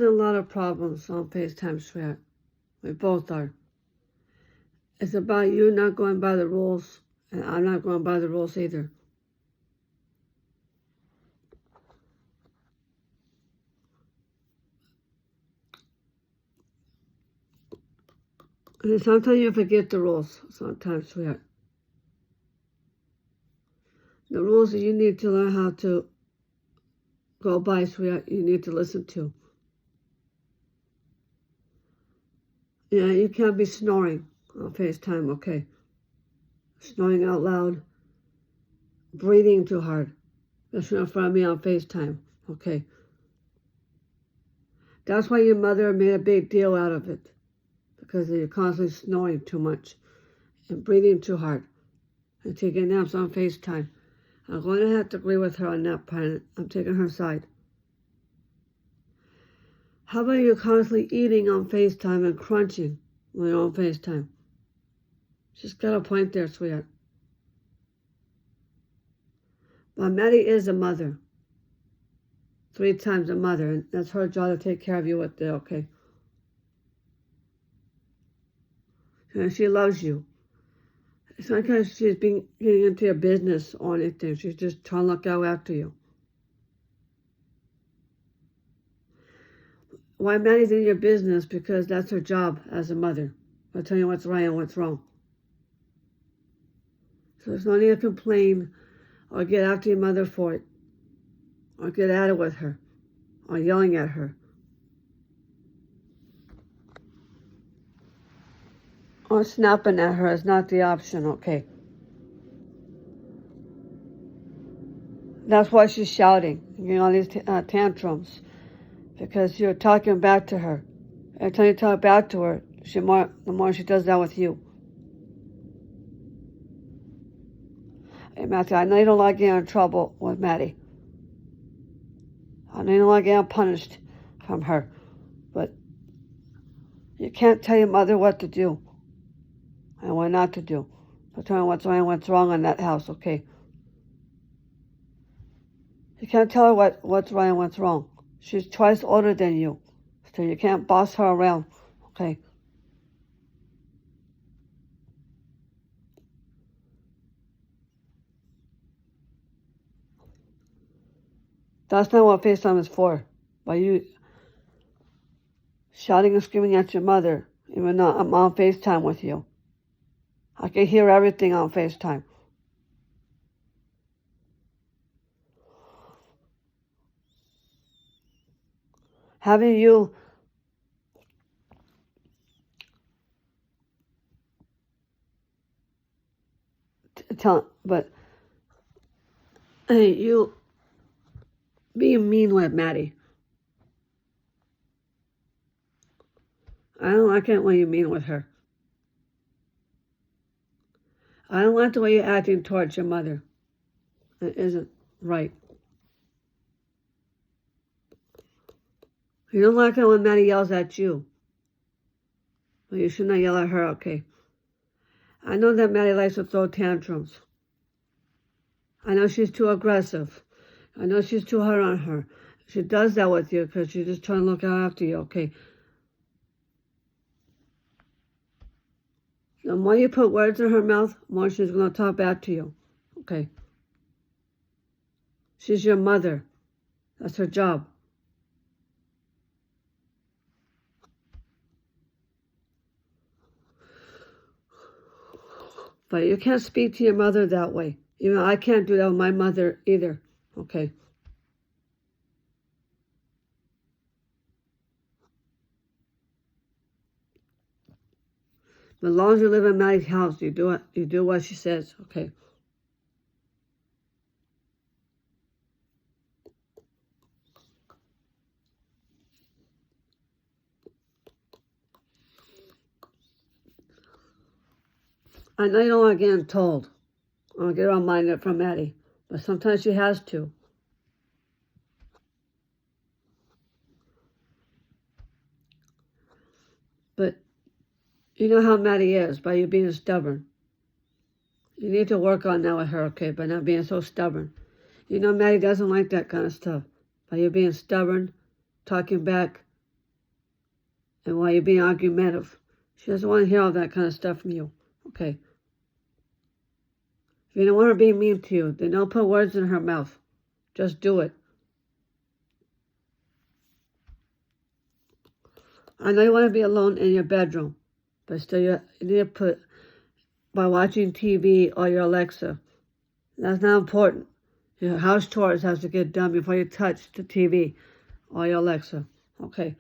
There's a lot of problems on FaceTime, sweetheart. We both are. It's about you not going by the rules, and I'm not going by the rules either. And sometimes you forget the rules, sometimes, sweetheart. The rules that you need to learn how to go by, sweetheart, you need to listen to. Yeah, you can't be snoring on FaceTime, okay? Snoring out loud, breathing too hard, especially in front of me on FaceTime, okay? That's why your mother made a big deal out of it, because you're constantly snoring too much and breathing too hard and taking naps on FaceTime. I'm going to have to agree with her on that part. I'm taking her side. How about you constantly eating on FaceTime and crunching when you're on FaceTime? She's got a point there, sweetheart. But Maddie is a mother. 3 times a mother, and that's her job to take care of you with it, okay? And she loves you. It's not because she's been getting into your business or anything. She's just trying to look out after you. Why Maddie's in your business? Because that's her job as a mother. I'll tell you what's right and what's wrong. So there's no need to complain or get after your mother for it, or get at it with her, or yelling at her, or snapping at her is not the option, okay? That's why she's shouting, getting all these tantrums, because you're talking back to her. Every time you talk back to her, the more she does that with you. Hey, Matthew, I know you don't like getting in trouble with Maddie. I know you don't like getting punished from her, but you can't tell your mother what to do and what not to do. So tell her what's right and what's wrong in that house, okay? You can't tell her what's right and what's wrong. She's twice older than you, so you can't boss her around, okay? That's not what FaceTime is for. By you shouting and screaming at your mother, even though I'm on FaceTime with you. I can hear everything on FaceTime. Having you you being mean with Maddie. I don't like it when you're mean with her. I don't like the way you're acting towards your mother. It isn't right. You don't like it when Maddie yells at you. Well, you should not yell at her, okay? I know that Maddie likes to throw tantrums. I know she's too aggressive. I know she's too hard on her. She does that with you because she's just trying to look out after you, okay? The more you put words in her mouth, the more she's going to talk back to you, okay? She's your mother. That's her job. But you can't speak to your mother that way. Even I can't do that with my mother either, okay? But as long as you live in Maddie's house, you do what she says, okay? I know you don't like getting told. I'll get reminded from Maddie. But sometimes she has to. But you know how Maddie is, by you being stubborn. You need to work on that with her, okay, by not being so stubborn. You know Maddie doesn't like that kind of stuff. By you being stubborn, talking back, and why you're being argumentative. She doesn't want to hear all that kind of stuff from you. Okay. If you don't want her being mean to you, then don't put words in her mouth. Just do it. I know you want to be alone in your bedroom, but still you need to put by watching TV or your Alexa. That's not important. Your house chores has to get done before you touch the TV or your Alexa. Okay.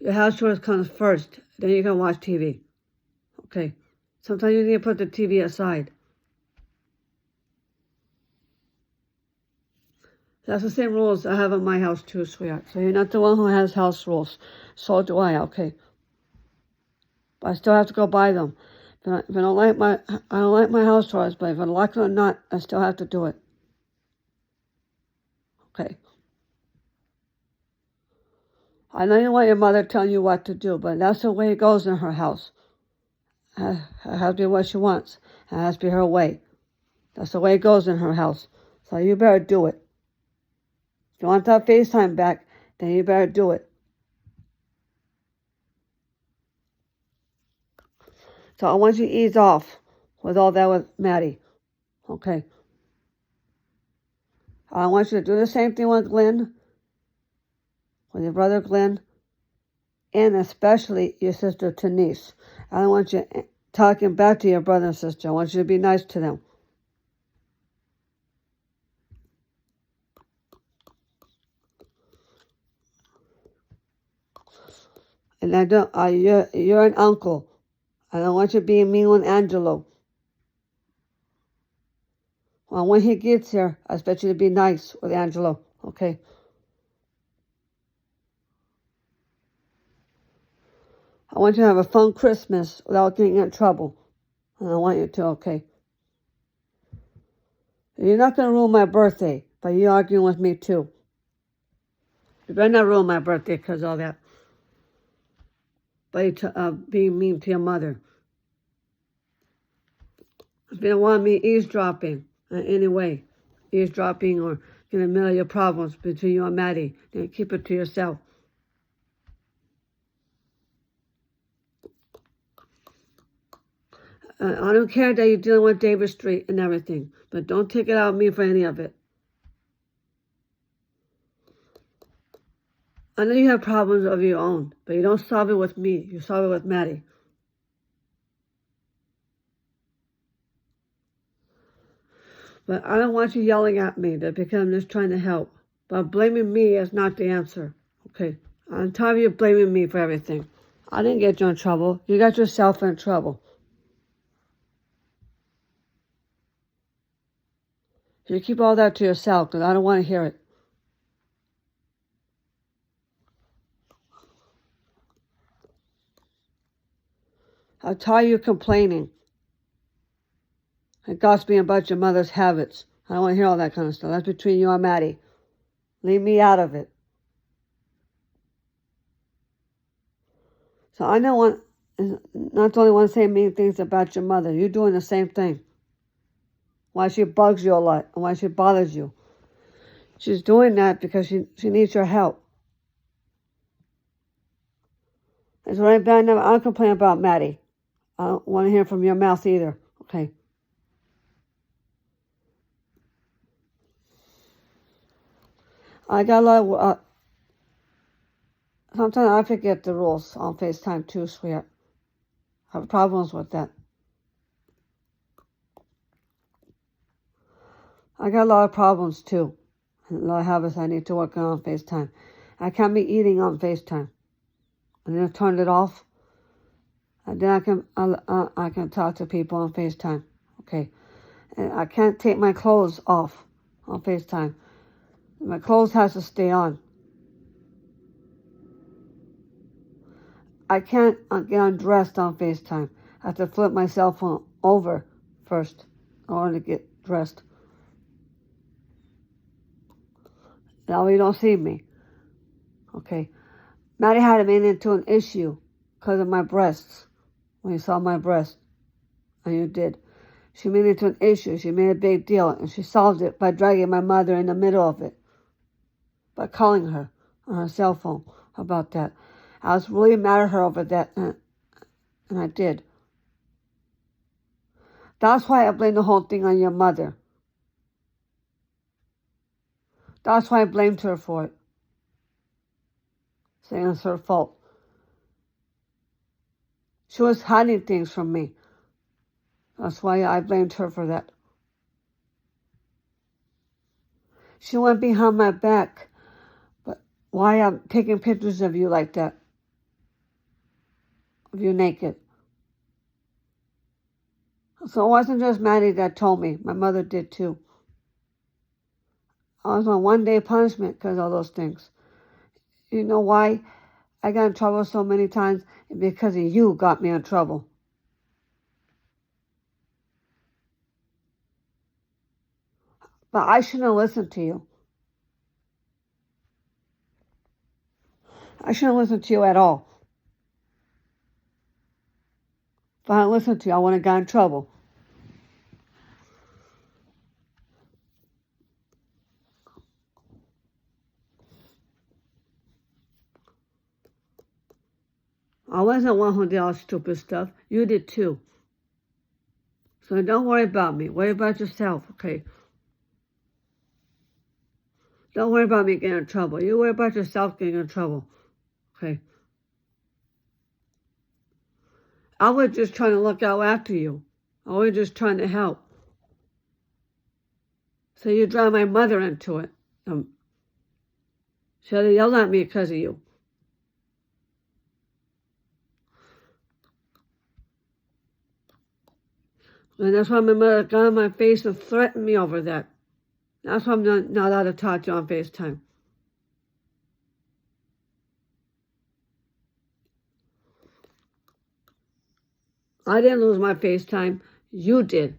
Your house chores comes first, then you can watch TV. Okay. Sometimes you need to put the TV aside. That's the same rules I have in my house too, sweetheart. So you're not the one who has house rules. So do I, okay? But I still have to go by them. If I don't like my house chores, but if I like it or not, I still have to do it. Okay. I know you want your mother telling you what to do, but that's the way it goes in her house. It has to be what she wants. It has to be her way. That's the way it goes in her house. So you better do it. If you want that FaceTime back, then you better do it. So I want you to ease off with all that with Maddie. Okay? I want you to do the same thing with Glenn, with your brother Glenn, and especially your sister Denise. I don't want you talking back to your brother and sister. I want you to be nice to them. And I don't. You're an uncle. I don't want you being mean with Angelo. Well, when he gets here, I expect you to be nice with Angelo. Okay. I want you to have a fun Christmas without getting in trouble. And I want you to, okay? You're not going to ruin my birthday by you arguing with me, too. You better not ruin my birthday because of all that. By you being mean to your mother. If you don't want me eavesdropping in any way, eavesdropping or in the middle of your problems between you and Maddie, then keep it to yourself. I don't care that you're dealing with David Street and everything, but don't take it out on me for any of it. I know you have problems of your own, but you don't solve it with me. You solve it with Maddie. But I don't want you yelling at me because I'm just trying to help. But blaming me is not the answer. Okay? I'm tired of you blaming me for everything. I didn't get you in trouble. You got yourself in trouble. You keep all that to yourself because I don't want to hear it. I'm tired of you complaining and gossiping about your mother's habits. I don't want to hear all that kind of stuff. That's between you and Maddie. Leave me out of it. So I don't want, not the only one saying mean things about your mother. You're doing the same thing. Why she bugs you a lot and why she bothers you. She's doing that because she needs your help. It's right bad. I don't complain about Maddie. I don't want to hear from your mouth either. Okay. I got a lot of, sometimes I forget the rules on FaceTime too, sweetheart. I have problems with that. I got a lot of problems too. A lot of habits I need to work on FaceTime. I can't be eating on FaceTime. And then I turned it off. And then I can talk to people on FaceTime. Okay. And I can't take my clothes off on FaceTime. My clothes has to stay on. I can't get undressed on FaceTime. I have to flip my cell phone over first in order to get dressed. Now you don't see me. Okay. Maddie had to made into an issue because of my breasts. When you saw my breasts. And you did. She made it into an issue. She made a big deal. And she solved it by dragging my mother in the middle of it. By calling her on her cell phone about that. I was really mad at her over that, and I did. That's why I blame the whole thing on your mother. That's why I blamed her for it, saying it's her fault. She was hiding things from me. That's why I blamed her for that. She went behind my back. But why I'm taking pictures of you like that? Of you naked. So it wasn't just Maddie that told me. My mother did too. I was on 1-day punishment because of those things. You know why I got in trouble so many times? Because of you got me in trouble. But I shouldn't have listened to you. I shouldn't listen to you at all. If I hadn't listened to you, I wouldn't have got in trouble. I wasn't one who did all stupid stuff. You did too. So don't worry about me. Worry about yourself, okay? Don't worry about me getting in trouble. You worry about yourself getting in trouble, okay? I was just trying to look out after you. I was just trying to help. So you drive my mother into it. She had to yell at me because of you. And that's why my mother got on my face and threatened me over that. That's why I'm not allowed to talk to you on FaceTime. I didn't lose my FaceTime. You did.